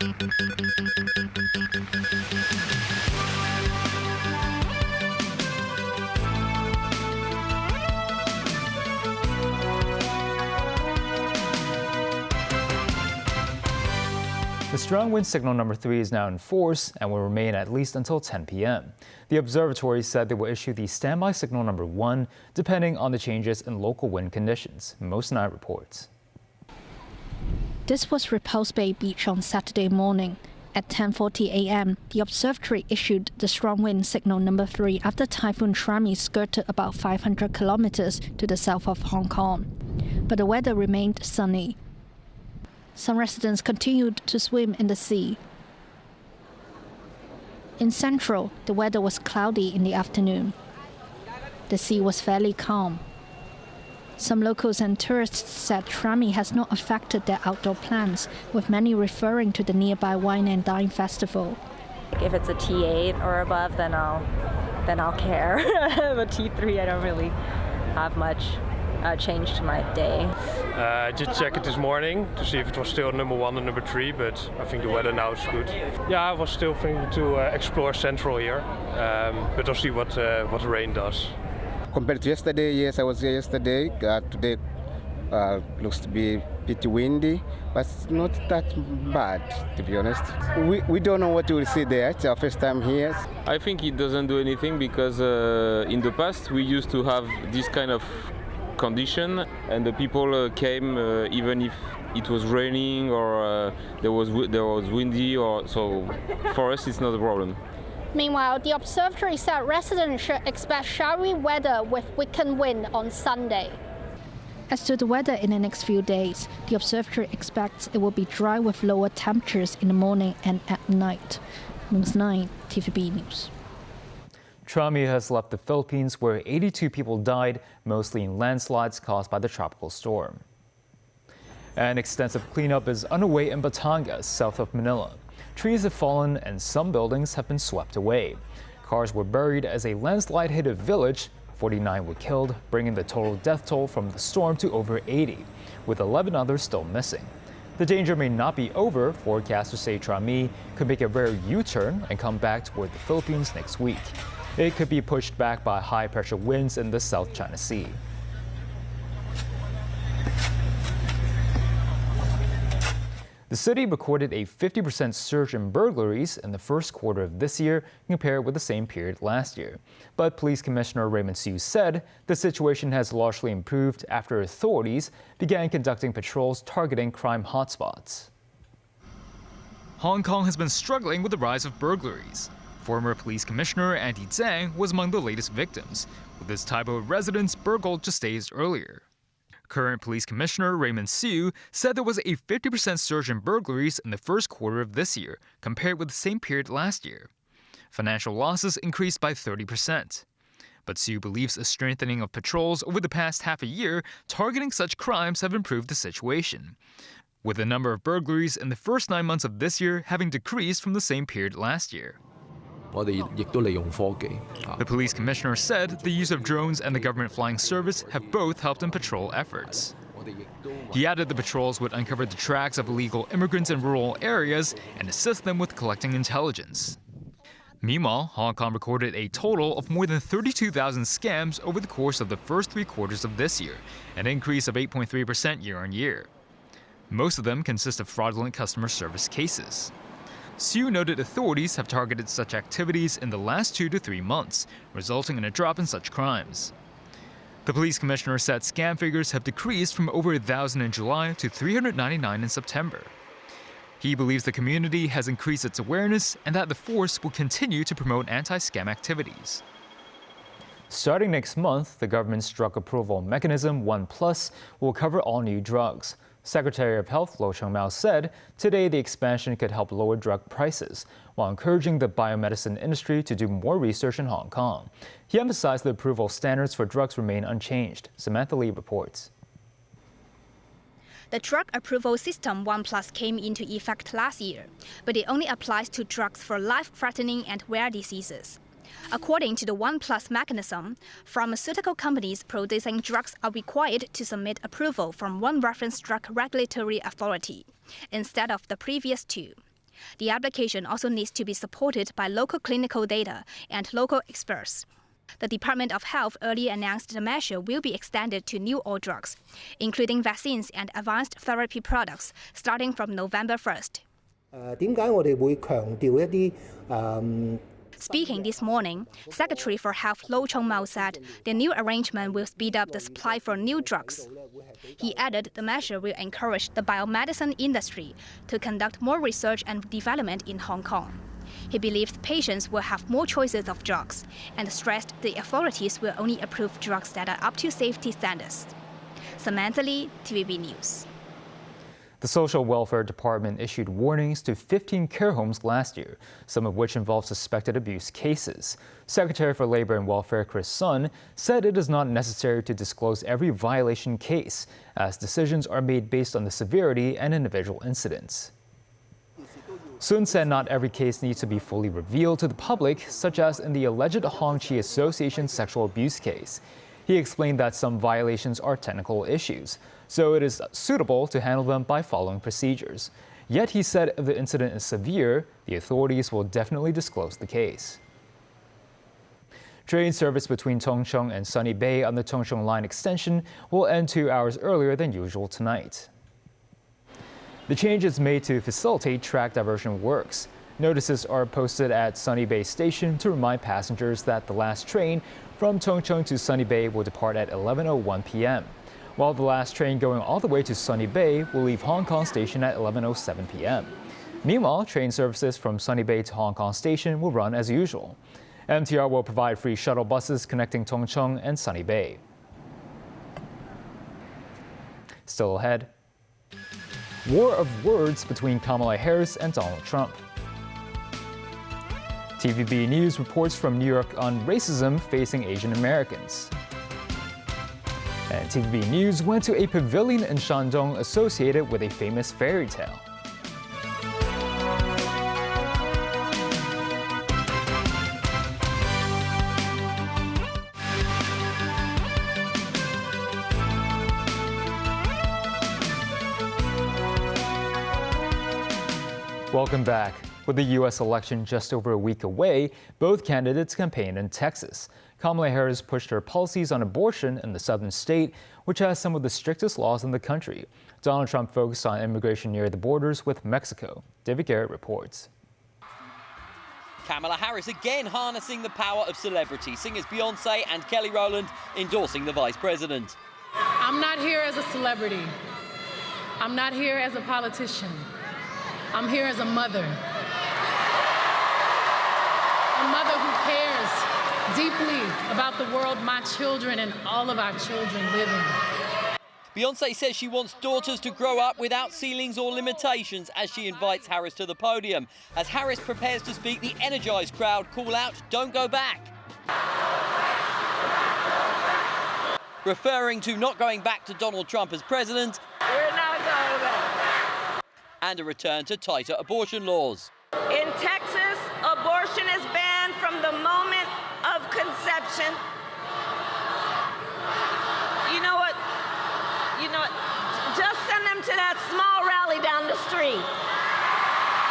The strong wind signal number 3 is now in force and will remain at least until 10 p.m. The observatory said they will issue the standby signal number 1 depending on the changes in local wind conditions. Most Night reports. This was Repulse Bay Beach on Saturday morning. At 10:40 a.m., the observatory issued the strong wind signal number 3 after Typhoon Trami skirted about 500 kilometers to the south of Hong Kong. But the weather remained sunny. Some residents continued to swim in the sea. In Central, the weather was cloudy in the afternoon. The sea was fairly calm. Some locals and tourists said Trami has not affected their outdoor plans, with many referring to the nearby Wine and Dine Festival. If it's a T8 or above, then I'll care. But T3, I don't really have much change to my day. I did check it this morning to see if it was still number 1 and number 3, but I think the weather now is good. Yeah, I was still thinking to explore Central here, but I'll see what the rain does. Compared to yesterday, yes, I was here yesterday. Today looks to be pretty windy, but it's not that bad, to be honest. We don't know what we will see there. It's our first time here. I think it doesn't do anything because in the past we used to have this kind of condition and the people came even if it was raining or there was windy, or so for us it's not a problem. Meanwhile, the observatory said residents should expect showery weather with weekend wind on Sunday. As to the weather in the next few days, the observatory expects it will be dry with lower temperatures in the morning and at night. News 9, TVB News. Trami has left the Philippines where 82 people died, mostly in landslides caused by the tropical storm. An extensive cleanup is underway in Batangas, south of Manila. Trees have fallen and some buildings have been swept away. Cars were buried as a landslide hit a village. 49 were killed, bringing the total death toll from the storm to over 80, with 11 others still missing. The danger may not be over. Forecasters say Trami could make a rare U-turn and come back toward the Philippines next week. It could be pushed back by high-pressure winds in the South China Sea. The city recorded a 50% surge in burglaries in the first quarter of this year compared with the same period last year. But Police Commissioner Raymond Siu said the situation has largely improved after authorities began conducting patrols targeting crime hotspots. Hong Kong has been struggling with the rise of burglaries. Former Police Commissioner Andy Zhang was among the latest victims, with his Taibo residence burgled just days earlier. Current Police Commissioner Raymond Siu said there was a 50% surge in burglaries in the first quarter of this year, compared with the same period last year. Financial losses increased by 30%. But Siu believes a strengthening of patrols over the past half a year targeting such crimes have improved the situation, with the number of burglaries in the first 9 months of this year having decreased from the same period last year. The police commissioner said the use of drones and the government flying service have both helped in patrol efforts. He added the patrols would uncover the tracks of illegal immigrants in rural areas and assist them with collecting intelligence. Meanwhile, Hong Kong recorded a total of more than 32,000 scams over the course of the first 3 quarters of this year, an increase of 8.3% year-on-year. Most of them consist of fraudulent customer service cases. Siu noted authorities have targeted such activities in the last 2 to 3 months, resulting in a drop in such crimes. The police commissioner said scam figures have decreased from over 1,000 in July to 399 in September. He believes the community has increased its awareness and that the force will continue to promote anti-scam activities. Starting next month, the government's drug approval mechanism 1+ will cover all new drugs. Secretary of Health Lo Cheng-mao said today the expansion could help lower drug prices, while encouraging the biomedicine industry to do more research in Hong Kong. He emphasized the approval standards for drugs remain unchanged. Samantha Lee reports. The drug approval system 1+ came into effect last year, but it only applies to drugs for life-threatening and rare diseases. According to the 1+ mechanism, pharmaceutical companies producing drugs are required to submit approval from one reference drug regulatory authority, instead of the previous 2. The application also needs to be supported by local clinical data and local experts. The Department of Health earlier announced the measure will be extended to new old drugs, including vaccines and advanced therapy products, starting from November 1st. Speaking this morning, Secretary for Health Lo Chongmao said the new arrangement will speed up the supply for new drugs. He added the measure will encourage the biomedicine industry to conduct more research and development in Hong Kong. He believes patients will have more choices of drugs and stressed the authorities will only approve drugs that are up to safety standards. Samantha Lee, TVB News. The Social Welfare Department issued warnings to 15 care homes last year, some of which involve suspected abuse cases. Secretary for Labor and Welfare Chris Sun said it is not necessary to disclose every violation case, as decisions are made based on the severity and individual incidents. Sun said not every case needs to be fully revealed to the public, such as in the alleged Hong Chi Association sexual abuse case. He explained that some violations are technical issues, so it is suitable to handle them by following procedures. Yet he said if the incident is severe, the authorities will definitely disclose the case. Train service between Tung Chung and Sunny Bay on the Tung Chung Line extension will end 2 hours earlier than usual tonight. The change is made to facilitate track diversion works. Notices are posted at Sunny Bay Station to remind passengers that the last train from Tung Chung to Sunny Bay will depart at 11:01 p.m., while the last train going all the way to Sunny Bay will leave Hong Kong Station at 11:07 p.m. Meanwhile, train services from Sunny Bay to Hong Kong Station will run as usual. MTR will provide free shuttle buses connecting Tung Chung and Sunny Bay. Still ahead, war of words between Kamala Harris and Donald Trump. TVB News reports from New York on racism facing Asian Americans. And TVB News went to a pavilion in Shandong associated with a famous fairy tale. Welcome back. With the U.S. election just over a week away, both candidates campaigned in Texas. Kamala Harris pushed her policies on abortion in the southern state, which has some of the strictest laws in the country. Donald Trump focused on immigration near the borders with Mexico. David Garrett reports. Kamala Harris again harnessing the power of celebrity. Singers Beyonce and Kelly Rowland endorsing the vice president. I'm not here as a celebrity. I'm not here as a politician. I'm here as a mother. A mother who cares deeply about the world my children and all of our children live in. Beyonce says she wants daughters to grow up without ceilings or limitations as she invites Harris to the podium. As Harris prepares to speak, the energized crowd call out, "Don't go back." Referring to not going back to Donald Trump as president. We're not going back. And a return to tighter abortion laws. In Texas, abortion is banned from the moment of conception. You know what? Just send them to that small rally down the street.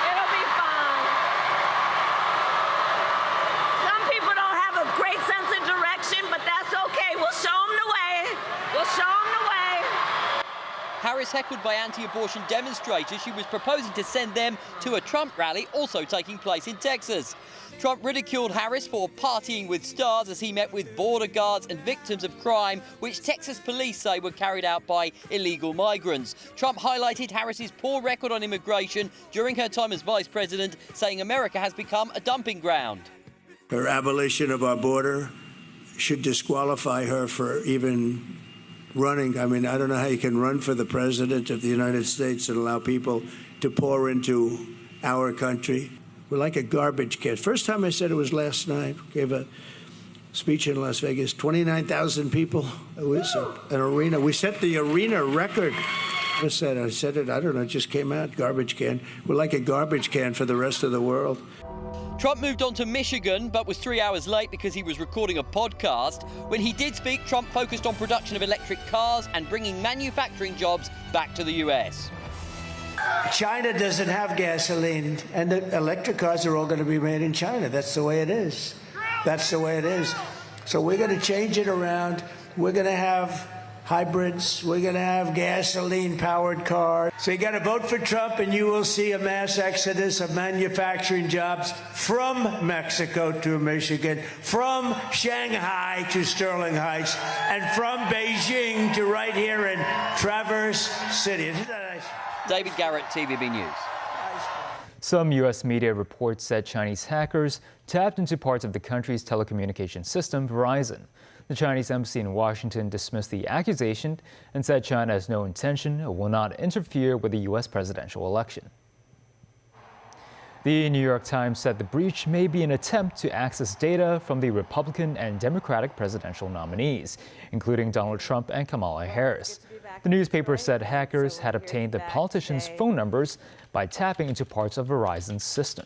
It'll be fine. Some people don't have a great sense of direction, but that's okay. We'll show them the way. We'll show them the way. Harris heckled by anti-abortion demonstrators. She was proposing to send them to a Trump rally also taking place in Texas. Trump ridiculed Harris for partying with stars as he met with border guards and victims of crime, which Texas police say were carried out by illegal migrants. Trump highlighted Harris's poor record on immigration during her time as vice president, saying America has become a dumping ground. Her abolition of our border should disqualify her for even running. I mean, I don't know how you can run for the president of the United States and allow people to pour into our country. We're like a garbage can. First time I said it was last night. Gave a speech in Las Vegas. 29,000 people. It was an arena. We set the arena record. I said it, I don't know, it just came out, garbage can. We're like a garbage can for the rest of the world. Trump moved on to Michigan, but was 3 hours late because he was recording a podcast. When he did speak, Trump focused on production of electric cars and bringing manufacturing jobs back to the US. China doesn't have gasoline, and the electric cars are all going to be made in China. That's the way it is. That's the way it is. So we're going to change it around. We're going to have hybrids. We're going to have gasoline-powered cars. So you got to vote for Trump, and you will see a mass exodus of manufacturing jobs from Mexico to Michigan, from Shanghai to Sterling Heights, and from Beijing to right here in Traverse City. Isn't that nice? David Garrett, TVB News. Some U.S. media reports said Chinese hackers tapped into parts of the country's telecommunications system, Verizon. The Chinese embassy in Washington dismissed the accusation and said China has no intention or will not interfere with the U.S. presidential election. The New York Times said the breach may be an attempt to access data from the Republican and Democratic presidential nominees, including Donald Trump and Kamala Harris. The newspaper said hackers had obtained the politicians' phone numbers by tapping into parts of Verizon's system.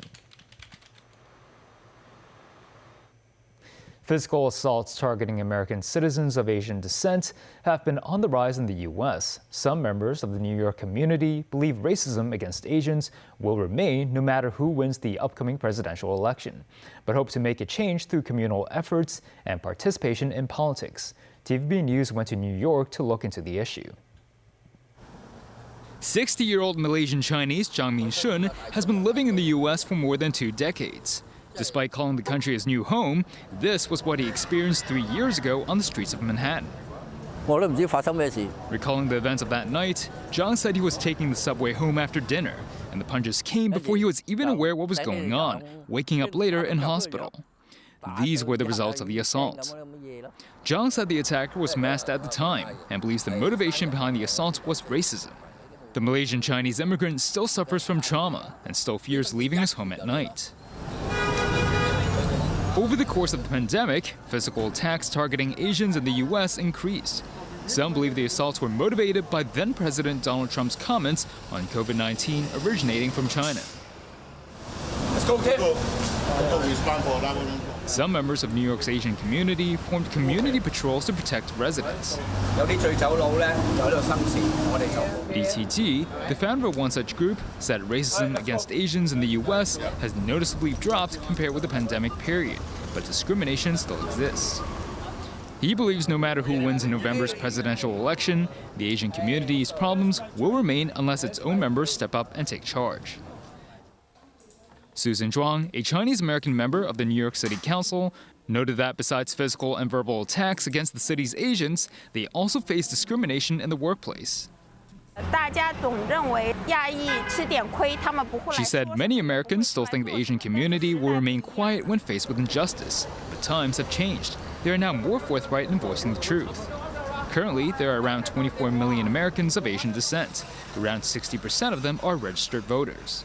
Physical assaults targeting American citizens of Asian descent have been on the rise in the U.S. Some members of the New York community believe racism against Asians will remain no matter who wins the upcoming presidential election, but hope to make a change through communal efforts and participation in politics. TVB News went to New York to look into the issue. 60-year-old Malaysian Chinese Zhang Mingshun has been living in the U.S. for more than 2 decades. Despite calling the country his new home, this was what he experienced 3 years ago on the streets of Manhattan. Recalling the events of that night, Zhang said he was taking the subway home after dinner, and the punches came before he was even aware what was going on, waking up later in hospital. These were the results of the assault. Zhang said the attacker was masked at the time and believes the motivation behind the assault was racism. The Malaysian Chinese immigrant still suffers from trauma and still fears leaving his home at night. Over the course of the pandemic, physical attacks targeting Asians in the U.S. increased. Some believe the assaults were motivated by then-President Donald Trump's comments on COVID-19 originating from China. Let's go, Tim. Some members of New York's Asian community formed community patrols to protect residents. BTG, the founder of one such group, said racism against Asians in the U.S. has noticeably dropped compared with the pandemic period, but discrimination still exists. He believes no matter who wins in November's presidential election, the Asian community's problems will remain unless its own members step up and take charge. Susan Zhuang, a Chinese-American member of the New York City Council, noted that besides physical and verbal attacks against the city's Asians, they also face discrimination in the workplace. She said many Americans still think the Asian community will remain quiet when faced with injustice, but times have changed. They are now more forthright in voicing the truth. Currently, there are around 24 million Americans of Asian descent. Around 60% of them are registered voters.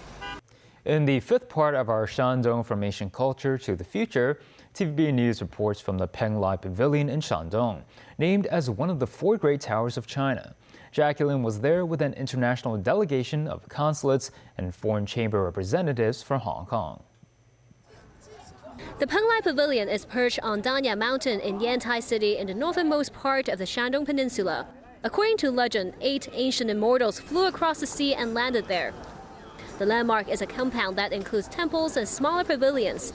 In the fifth part of our Shandong From Ancient Culture to the Future, TVB News reports from the Pung Li Pavilion in Shandong, named as one of the 4 great towers of China. Jacqueline was there with an international delegation of consulates and foreign chamber representatives from Hong Kong. The Pung Li Pavilion is perched on Danya Mountain in Yantai City in the northernmost part of the Shandong Peninsula. According to legend, 8 ancient immortals flew across the sea and landed there. The landmark is a compound that includes temples and smaller pavilions.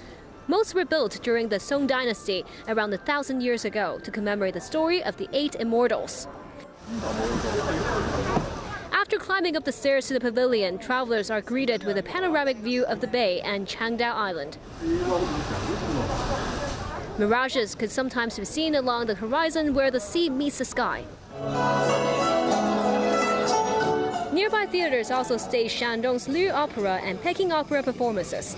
Most were built during the Song dynasty around 1,000 years ago to commemorate the story of the 8 immortals. After climbing up the stairs to the pavilion, travelers are greeted with a panoramic view of the bay and Changdao Island. Mirages could sometimes be seen along the horizon where the sea meets the sky. Nearby theaters also stage Shandong's Liu Opera and Peking Opera performances.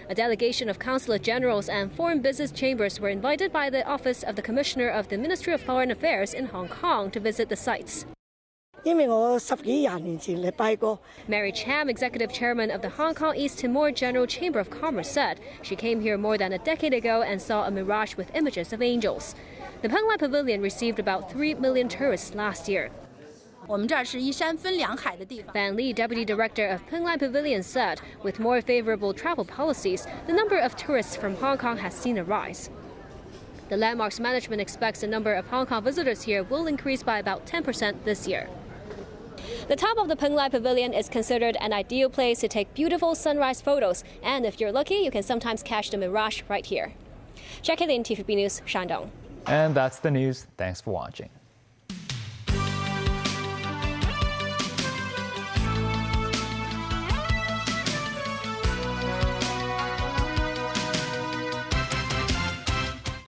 A delegation of consulate generals and foreign business chambers were invited by the Office of the Commissioner of the Ministry of Foreign Affairs in Hong Kong to visit the sites. Mary Cham, executive chairman of the Hong Kong East Timor General Chamber of Commerce, said she came here more than a decade ago and saw a mirage with images of angels. The Pung Li Pavilion received about 3 million tourists last year. Fan Li, deputy director of Pung Li Pavilion, said with more favorable travel policies, the number of tourists from Hong Kong has seen a rise. The landmark's management expects the number of Hong Kong visitors here will increase by about 10% this year. The top of the Pung Li Pavilion is considered an ideal place to take beautiful sunrise photos, and if you're lucky, you can sometimes catch the mirage right here. Jackie Lin, TVB News, Shandong. And that's the news. Thanks for watching.